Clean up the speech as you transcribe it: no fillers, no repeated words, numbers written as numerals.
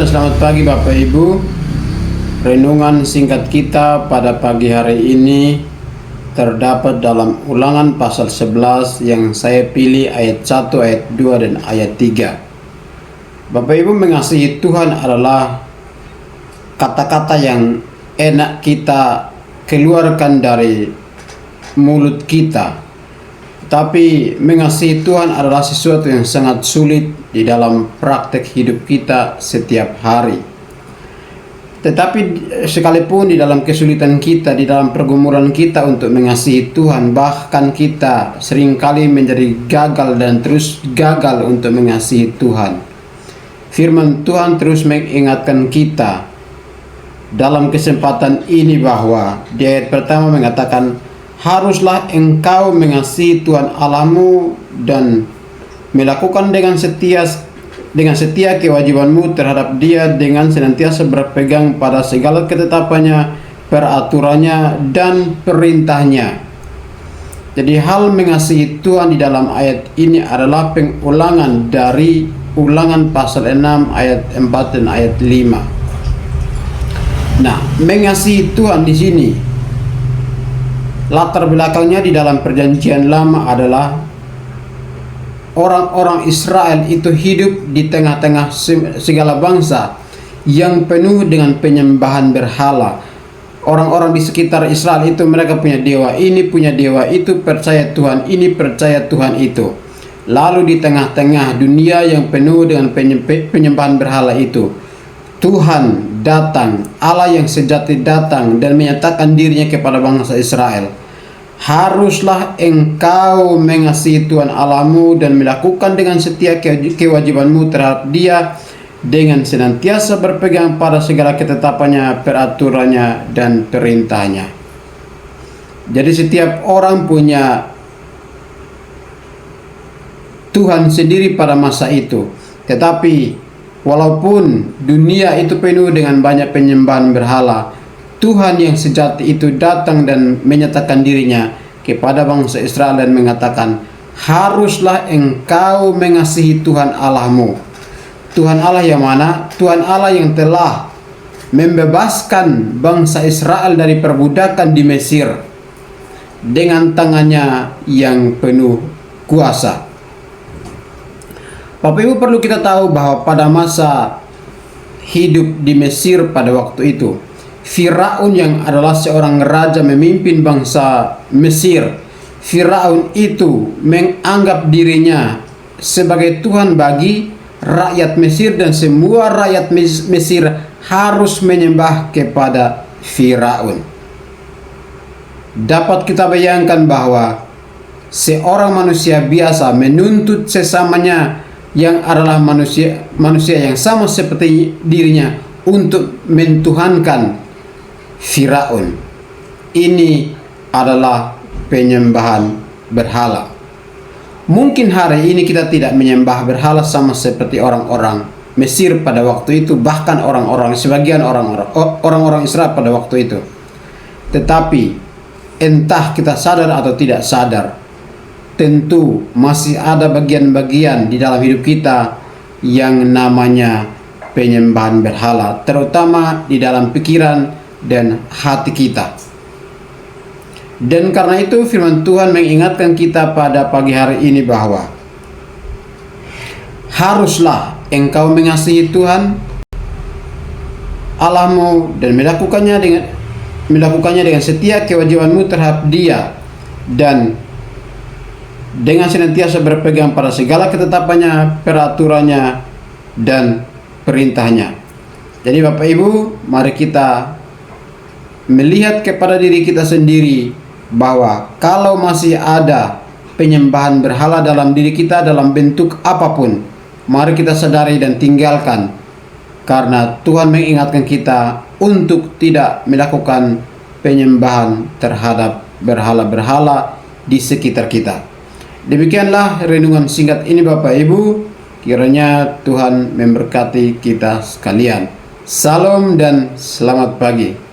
dan selamat pagi Bapak Ibu. Renungan singkat kita pada pagi hari ini terdapat dalam Ulangan pasal 11 yang saya pilih ayat 1, ayat 2 dan ayat 3. Bapak Ibu, mengasihi Tuhan adalah kata-kata yang enak kita keluarkan dari mulut kita. Tapi mengasihi Tuhan adalah sesuatu yang sangat sulit di dalam praktek hidup kita setiap hari. Tetapi sekalipun di dalam kesulitan kita, di dalam pergumulan kita untuk mengasihi Tuhan, bahkan kita seringkali menjadi gagal dan terus gagal untuk mengasihi Tuhan. Firman Tuhan terus mengingatkan kita dalam kesempatan ini bahwa di ayat pertama mengatakan, haruslah engkau mengasihi Tuhan Allahmu dan melakukan dengan setia kewajibanmu terhadap Dia dengan senantiasa berpegang pada segala ketetapannya, peraturannya dan perintahnya. Jadi hal mengasihi Tuhan di dalam ayat ini adalah pengulangan dari Ulangan pasal 6 ayat 4 dan ayat 5. Nah, mengasihi Tuhan di sini latar belakangnya di dalam Perjanjian Lama adalah orang-orang Israel itu hidup di tengah-tengah segala bangsa yang penuh dengan penyembahan berhala. Orang-orang di sekitar Israel itu mereka punya dewa ini, punya dewa itu, percaya Tuhan ini, percaya Tuhan itu. Lalu di tengah-tengah dunia yang penuh dengan penyembahan berhala itu, Tuhan datang, Allah yang sejati datang dan menyatakan dirinya kepada bangsa Israel. Haruslah engkau mengasihi Tuhan Allahmu dan melakukan dengan setia kewajibanmu terhadap Dia dengan senantiasa berpegang pada segala ketetapannya, peraturannya dan perintahnya. Jadi setiap orang punya Tuhan sendiri pada masa itu. Tetapi walaupun dunia itu penuh dengan banyak penyembahan berhala, Tuhan yang sejati itu datang dan menyatakan dirinya kepada bangsa Israel dan mengatakan, haruslah engkau mengasihi Tuhan Allahmu. Tuhan Allah yang mana? Tuhan Allah yang telah membebaskan bangsa Israel dari perbudakan di Mesir dengan tangannya yang penuh kuasa. Bapak Ibu, perlu kita tahu bahwa pada masa hidup di Mesir pada waktu itu, Firaun yang adalah seorang raja memimpin bangsa Mesir, Firaun itu menganggap dirinya sebagai Tuhan bagi rakyat Mesir dan semua rakyat Mesir harus menyembah kepada Firaun. Dapat kita bayangkan bahwa seorang manusia biasa menuntut sesamanya yang adalah manusia yang sama seperti dirinya untuk mentuhankan Firaun. Ini adalah penyembahan berhala. Mungkin hari ini kita tidak menyembah berhala sama seperti orang-orang Mesir pada waktu itu, bahkan sebagian orang-orang Israel pada waktu itu. Tetapi entah kita sadar atau tidak sadar, tentu masih ada bagian-bagian di dalam hidup kita yang namanya penyembahan berhala, terutama di dalam pikiran dan hati kita. Dan karena itu firman Tuhan mengingatkan kita pada pagi hari ini bahwa haruslah engkau mengasihi Tuhan Allahmu dan melakukannya dengan setia kewajibanmu terhadap Dia dan dengan senantiasa berpegang pada segala ketetapannya, peraturannya dan perintahnya. Jadi Bapak Ibu, mari kita melihat kepada diri kita sendiri bahwa kalau masih ada penyembahan berhala dalam diri kita dalam bentuk apapun, mari kita sadari dan tinggalkan, karena Tuhan mengingatkan kita untuk tidak melakukan penyembahan terhadap berhala-berhala di sekitar kita. Demikianlah renungan singkat ini Bapak Ibu. Kiranya Tuhan memberkati kita sekalian. Salam dan selamat pagi.